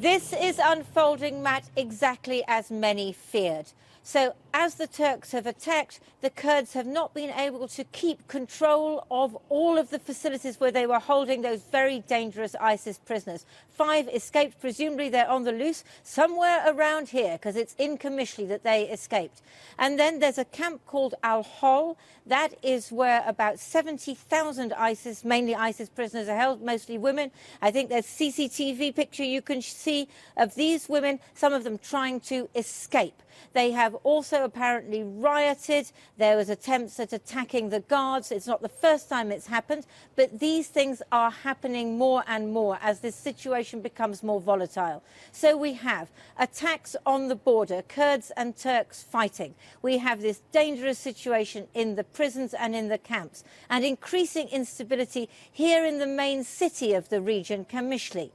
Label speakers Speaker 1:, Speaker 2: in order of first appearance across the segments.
Speaker 1: This is unfolding, Matt, exactly as many feared. So as the Turks have attacked, the Kurds have not been able to keep control of all of the facilities where they were holding those very dangerous ISIS prisoners. 5 escaped. Presumably they're on the loose somewhere around here, because it's in Qamishli that they escaped. And then there's a camp called Al-Hol. That is where about 70,000 ISIS, mainly ISIS prisoners, are held, mostly women. I think there's CCTV picture you can see of these women, some of them trying to escape. They have also apparently rioted. There was attempts at attacking the guards. It's not the first time it's happened, but these things are happening more and more as this situation becomes more volatile. So we have attacks on the border, Kurds and Turks fighting. We have this dangerous situation in the prisons and in the camps, and increasing instability here in the main city of the region, Qamishli.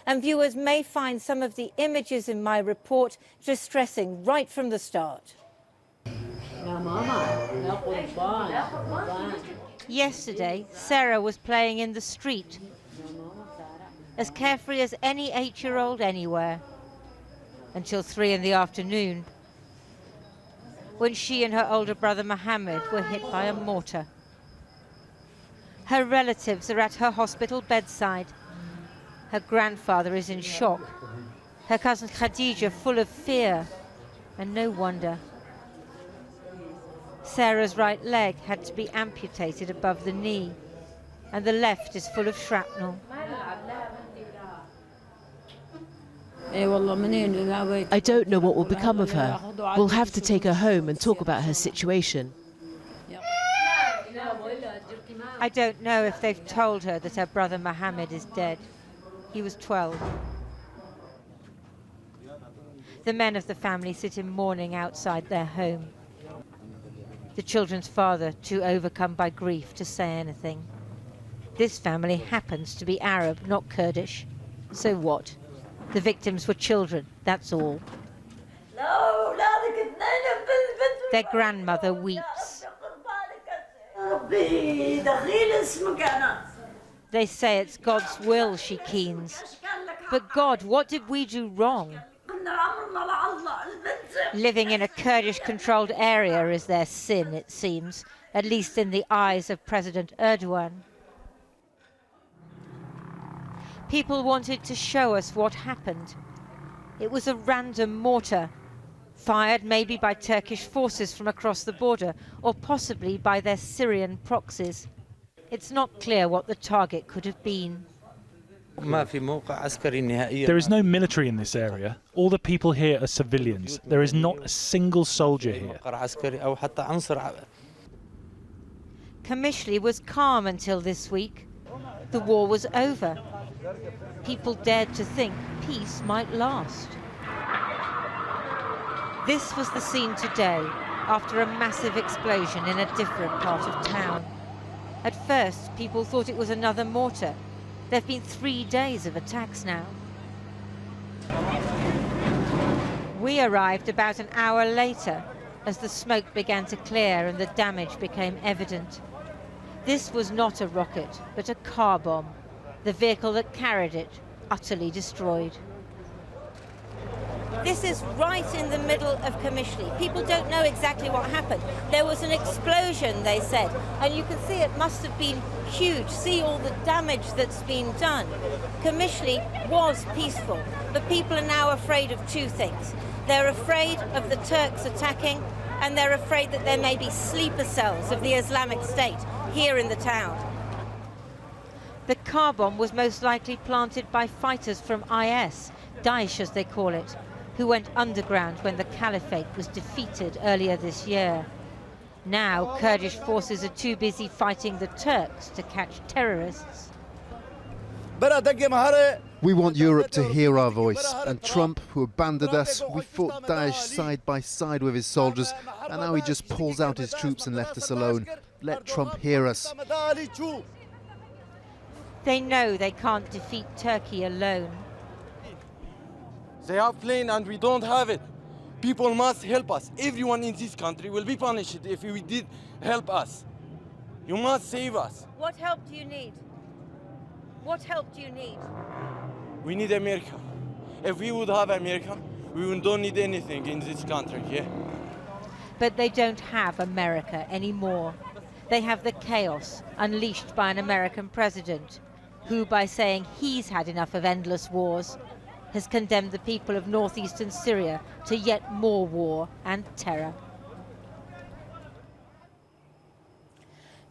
Speaker 1: And viewers may find some of the images in my report distressing right from the start. Yesterday, Sarah was playing in the street, as carefree as any 8-year-old anywhere, until 3 in the afternoon, when she and her older brother Mohammed were hit by a mortar. Her relatives are at her hospital bedside. Her grandfather is in shock. Her cousin Khadija full of fear, and no wonder. Sarah's right leg had to be amputated above the knee, and the left is full of shrapnel.
Speaker 2: I don't know what will become of her. We'll have to take her home and talk about her situation.
Speaker 1: I don't know if they've told her that her brother Mohammed is dead. He was 12. The men of the family sit in mourning outside their home. The children's father too overcome by grief to say anything. This family happens to be Arab, not Kurdish. So what? The victims were children, that's all. Their grandmother weeps. They say it's God's will she keens. But God, what did we do wrong? Living in a Kurdish-controlled area is their sin, it seems, at least in the eyes of President Erdogan. People wanted to show us what happened. It was a random mortar, fired maybe by Turkish forces from across the border, or possibly by their Syrian proxies. It's not clear what the target could have been.
Speaker 3: There is no military in this area. All the people here are civilians. There is not a single soldier here.
Speaker 1: Qamishli was calm until this week. The war was over. People dared to think peace might last. This was the scene today, after a massive explosion in a different part of town. At first, people thought it was another mortar. There have been 3 days of attacks now. We arrived about an hour later, as the smoke began to clear and the damage became evident. This was not a rocket, but a car bomb. The vehicle that carried it, utterly destroyed. This is right in the middle of Qamishli. People don't know exactly what happened. There was an explosion, they said, and you can see it must have been huge. See all the damage that's been done. Qamishli was peaceful, but people are now afraid of 2 things. They're afraid of the Turks attacking, and they're afraid that there may be sleeper cells of the Islamic State here in the town. The car bomb was most likely planted by fighters from IS, Daesh as they call it, who went underground when the caliphate was defeated earlier this year. Now, Kurdish forces are too busy fighting the Turks to catch terrorists.
Speaker 4: We want Europe to hear our voice, and Trump, who abandoned us, we fought Daesh side by side with his soldiers, and now he just pulls out his troops and left us alone. Let Trump hear us.
Speaker 1: They know they can't defeat Turkey alone.
Speaker 5: They have plane and we don't have it. People must help us. Everyone in this country will be punished if we did help us. You must save us.
Speaker 1: What help do you need? What help do you need?
Speaker 5: We need America. If we would have America, we don't need anything in this country, yeah?
Speaker 1: But they don't have America anymore. They have the chaos unleashed by an American president who, by saying he's had enough of endless wars, has condemned the people of northeastern Syria to yet more war and terror.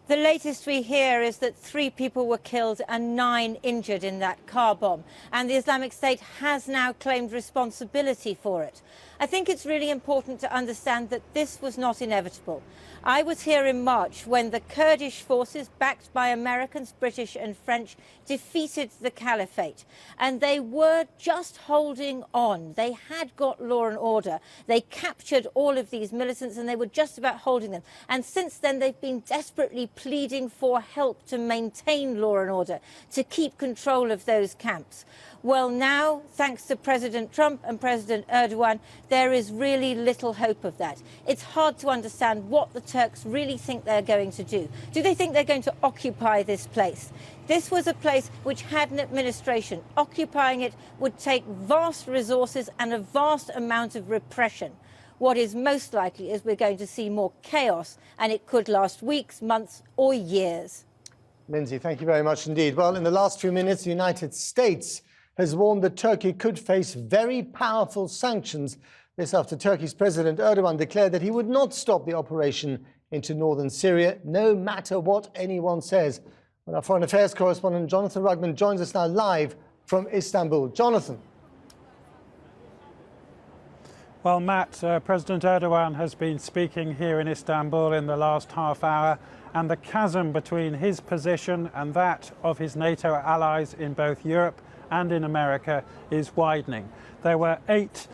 Speaker 1: The latest we hear is that 3 people were killed and 9 injured in that car bomb, and the Islamic State has now claimed responsibility for it. I think it's really important to understand that this was not inevitable. I was here in March when the Kurdish forces, backed by Americans, British and French, defeated the caliphate. And they were just holding on. They had got law and order. They captured all of these militants and they were just about holding them. And since then, they've been desperately pleading for help to maintain law and order, to keep control of those camps. Well, now, thanks to President Trump and President Erdogan, there is really little hope of that. It's hard to understand what the Turks really think they're going to do. Do they think they're going to occupy this place? This was a place which had an administration. Occupying it would take vast resources and a vast amount of repression. What is most likely is we're going to see more chaos, and it could last weeks, months, or years.
Speaker 6: Lindsey, thank you very much indeed. Well, in the last few minutes, the United States has warned that Turkey could face very powerful sanctions. This after Turkey's President Erdogan declared that he would not stop the operation into northern Syria, no matter what anyone says. Well, our foreign affairs correspondent Jonathan Rugman joins us now live from Istanbul. Jonathan.
Speaker 7: Well, Matt, President Erdogan has been speaking here in Istanbul in the last half hour, and the chasm between his position and that of his NATO allies in both Europe and in America is widening. There were 8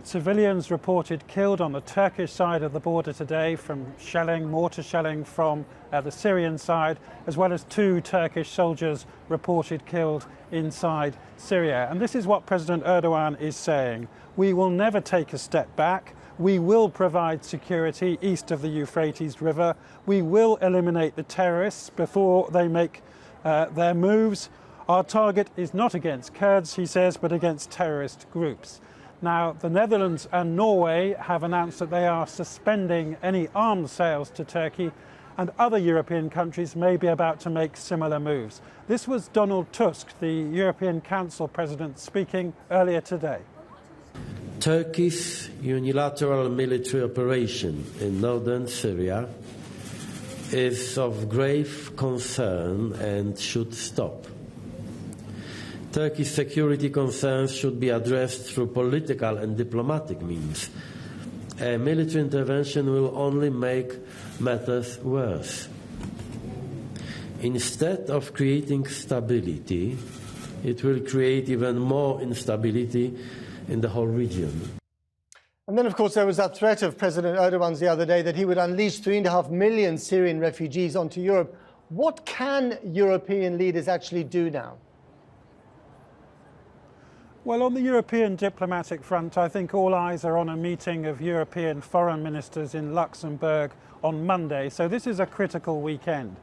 Speaker 7: civilians reported killed on the Turkish side of the border today from shelling, mortar shelling from the Syrian side, as well as 2 Turkish soldiers reported killed inside Syria. And this is what President Erdogan is saying. We will never take a step back. We will provide security east of the Euphrates River. We will eliminate the terrorists before they make their moves. Our target is not against Kurds, he says, but against terrorist groups. Now, the Netherlands and Norway have announced that they are suspending any arms sales to Turkey, and other European countries may be about to make similar moves. This was Donald Tusk, the European Council President, speaking earlier today.
Speaker 8: Turkey's unilateral military operation in northern Syria is of grave concern and should stop. Turkey's security concerns should be addressed through political and diplomatic means. A military intervention will only make matters worse. Instead of creating stability, it will create even more instability in the whole region.
Speaker 6: And then, of course, there was that threat of President Erdogan's the other day that he would unleash 3.5 million Syrian refugees onto Europe. What can European leaders actually do now?
Speaker 7: Well, on the European diplomatic front, I think all eyes are on a meeting of European foreign ministers in Luxembourg on Monday. So this is a critical weekend.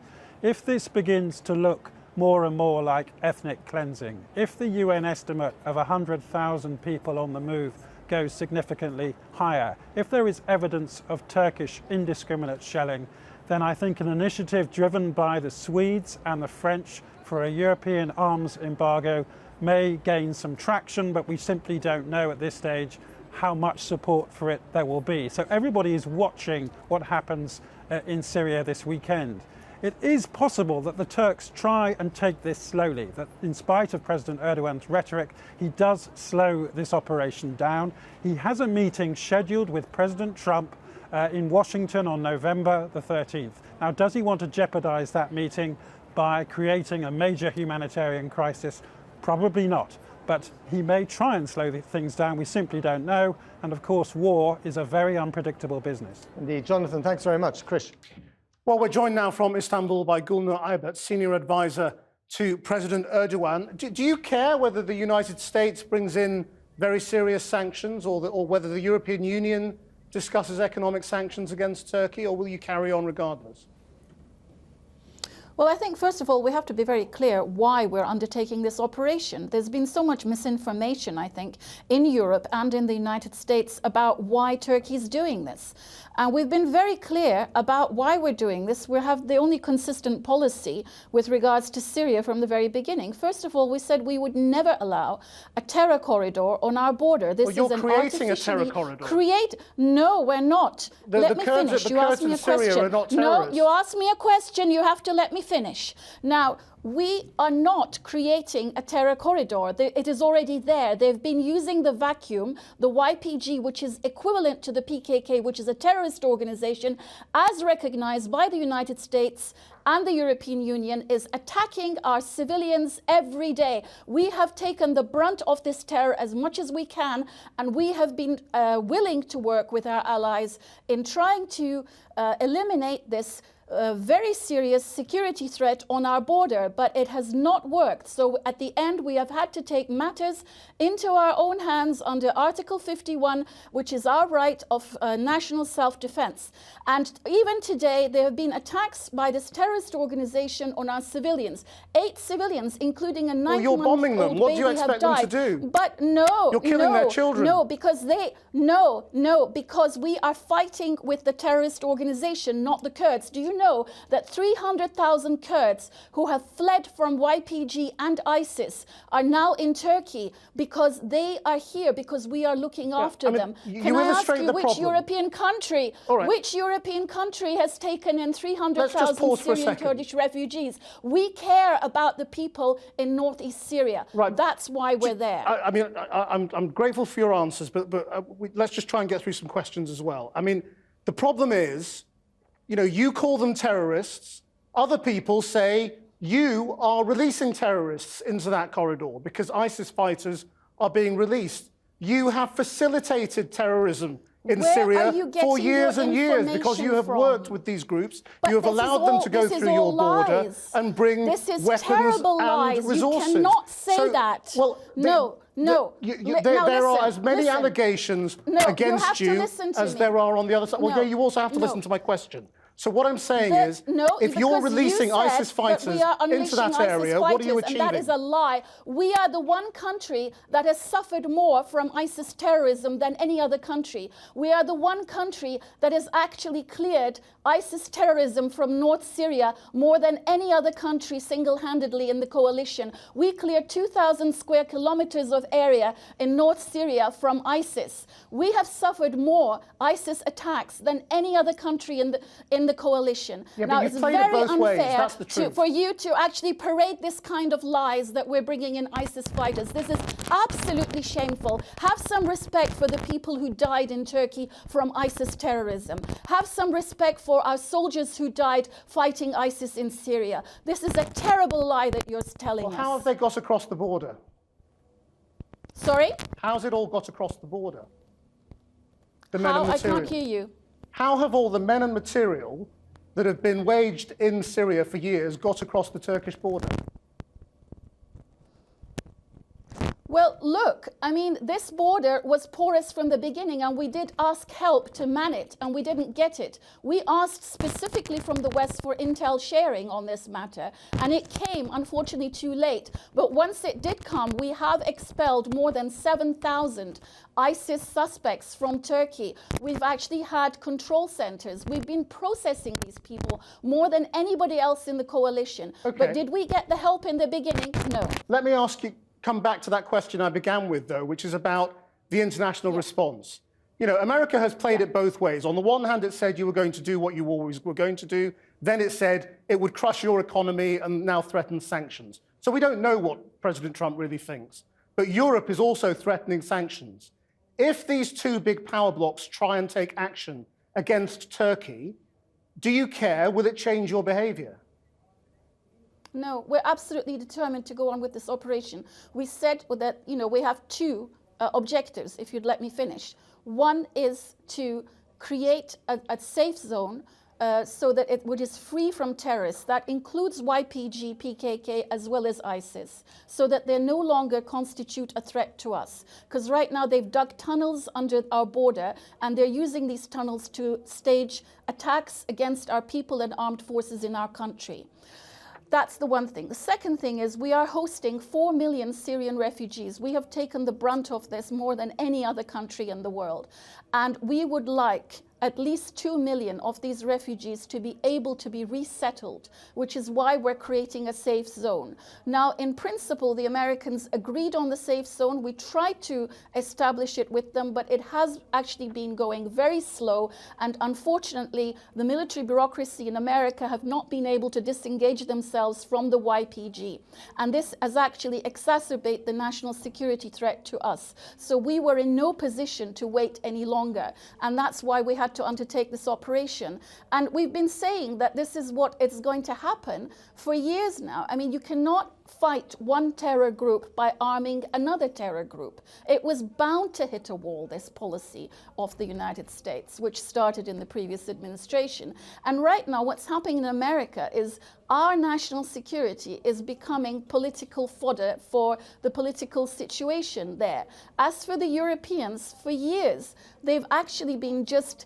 Speaker 7: If this begins to look more and more like ethnic cleansing, if the UN estimate of 100,000 people on the move goes significantly higher, if there is evidence of Turkish indiscriminate shelling, then I think an initiative driven by the Swedes and the French for a European arms embargo may gain some traction, but we simply don't know at this stage how much support for it there will be. So everybody is watching what happens in Syria this weekend. It is possible that the Turks try and take this slowly, that in spite of President Erdogan's rhetoric, he does slow this operation down. He has a meeting scheduled with President Trump in Washington on November the 13th. Now, does he want to jeopardize that meeting by creating a major humanitarian crisis? Probably not, but he may try and slow things down. We simply don't know. And of course, war is a very unpredictable business.
Speaker 6: Indeed. Jonathan, thanks very much. Krish.
Speaker 9: Well, we're joined now from Istanbul by Gulnur Aybert, senior advisor to President Erdogan. Do you care whether the United States brings in very serious sanctions or whether the European Union discusses economic sanctions against Turkey, or will you carry on regardless?
Speaker 10: Well, I think, first of all, we have to be very clear why we're undertaking this operation. There's been so much misinformation, I think, in Europe and in the United States about why Turkey is doing this. And we've been very clear about why we're doing this. We have the only consistent policy with regards to Syria from the very beginning. First of all, we said we would never allow a terror corridor on our border. This
Speaker 9: well,
Speaker 10: is
Speaker 9: you're
Speaker 10: an
Speaker 9: creating a terror corridor.
Speaker 10: No, we're not. Let me finish. You asked me a question. No, you asked me a question. You have to let me finish. Now, we are not creating a terror corridor. It is already there. They've been using the vacuum, the YPG, which is equivalent to the PKK, which is a terrorist organization, as recognized by the United States and the European Union, is attacking our civilians every day. We have taken the brunt of this terror as much as we can, and we have been willing to work with our allies in trying to eliminate this very serious security threat on our border, but it has not worked. So at the end, we have had to take matters into our own hands under Article 51, which is our right of national self-defense. And even today, there have been attacks by this terrorist organization on our civilians. 8 civilians, including a 9-month-old baby,
Speaker 9: you're bombing them. What do you expect them to do?
Speaker 10: But no,
Speaker 9: you're killing their children.
Speaker 10: No, because because we are fighting with the terrorist organization, not the Kurds. Do you know that 300,000 Kurds who have fled from YPG and ISIS are now in Turkey because they are here, because we are looking after them? Can I ask you which European country, which European country has taken in 300,000 Syrian Kurdish refugees? We care about the people in northeast Syria.
Speaker 9: Right.
Speaker 10: That's why we're there.
Speaker 9: I'm grateful for your answers, but let's just try and get through some questions as well. I mean, the problem is, you know, you call them terrorists. Other people say you are releasing terrorists into that corridor because ISIS fighters are being released. You have facilitated terrorism in Syria for years and years because you have worked with these groups. You have allowed them to go through your border and bring weapons and resources.
Speaker 10: You cannot say that.
Speaker 9: Well, there are as many allegations against you as there are on the other side. Well, yeah, you also have to listen to my question. So what I'm saying is, if you're releasing ISIS fighters into that area, what are you achieving?
Speaker 10: And that is a lie. We are the one country that has suffered more from ISIS terrorism than any other country. We are the one country that has actually cleared ISIS terrorism from North Syria more than any other country single-handedly in the coalition. We cleared 2,000 square kilometers of area in North Syria from ISIS. We have suffered more ISIS attacks than any other country in the coalition.
Speaker 9: Yeah,
Speaker 10: now, it's very unfair for you to actually parade this kind of lies that we're bringing in ISIS fighters. This is absolutely shameful. Have some respect for the people who died in Turkey from ISIS terrorism. Have some respect for our soldiers who died fighting ISIS in Syria. This is a terrible lie that you're telling us.
Speaker 9: How have they got across the border?
Speaker 10: Sorry?
Speaker 9: How's it all got across the border? The men and material.
Speaker 10: I can't hear you.
Speaker 9: How have all the men and material that have been waged in Syria for years got across the Turkish border?
Speaker 10: Well, look, I mean, this border was porous from the beginning, and we did ask help to man it, and we didn't get it. We asked specifically from the West for intel sharing on this matter, and it came, unfortunately, too late. But once it did come, we have expelled more than 7,000 ISIS suspects from Turkey. We've actually had control centers. We've been processing these people more than anybody else in the coalition.
Speaker 9: Okay.
Speaker 10: But did we get the help in the beginning? No.
Speaker 9: Let me ask you, come back to that question I began with, though, which is about the international response. You know, America has played it both ways. On the one hand, it said you were going to do what you always were going to do. Then it said it would crush your economy and now threatens sanctions. So we don't know what President Trump really thinks. But Europe is also threatening sanctions. If these two big power blocs try and take action against Turkey, do you care? Will it change your behavior?
Speaker 10: No, we're absolutely determined to go on with this operation. We said that, you know, we have two objectives, if you'd let me finish. One is to create a safe zone so that which is free from terrorists. That includes YPG, PKK, as well as ISIS, so that they no longer constitute a threat to us. Because right now they've dug tunnels under our border, and they're using these tunnels to stage attacks against our people and armed forces in our country. That's the one thing. The second thing is we are hosting 4 million Syrian refugees. We have taken the brunt of this more than any other country in the world. And we would like at least 2 million of these refugees to be able to be resettled, which is why we're creating a safe zone. Now, in principle, the Americans agreed on the safe zone. We tried to establish it with them, but it has actually been going very slow. And unfortunately, the military bureaucracy in America have not been able to disengage themselves from the YPG. And this has actually exacerbated the national security threat to us. So we were in no position to wait any longer. And that's why we had to undertake this operation. And we've been saying that this is what is going to happen for years now. I mean, you cannot fight one terror group by arming another terror group. It was bound to hit a wall, this policy of the United States, which started in the previous administration. And right now, what's happening in America is our national security is becoming political fodder for the political situation there. As for the Europeans, for years, they've actually been just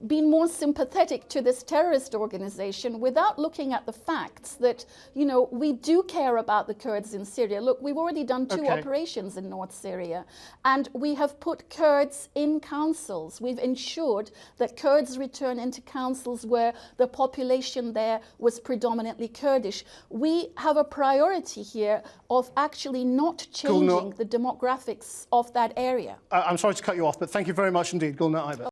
Speaker 10: been more sympathetic to this terrorist organization without looking at the facts that, you know, we do care about the Kurds in Syria. Look, we've already done 2 operations in North Syria, and we have put Kurds in councils. We've ensured that Kurds return into councils where the population there was predominantly Kurdish. We have a priority here of actually not changing the demographics of that area.
Speaker 9: I'm sorry to cut you off, but thank you very much indeed, Gulnaz Aibot.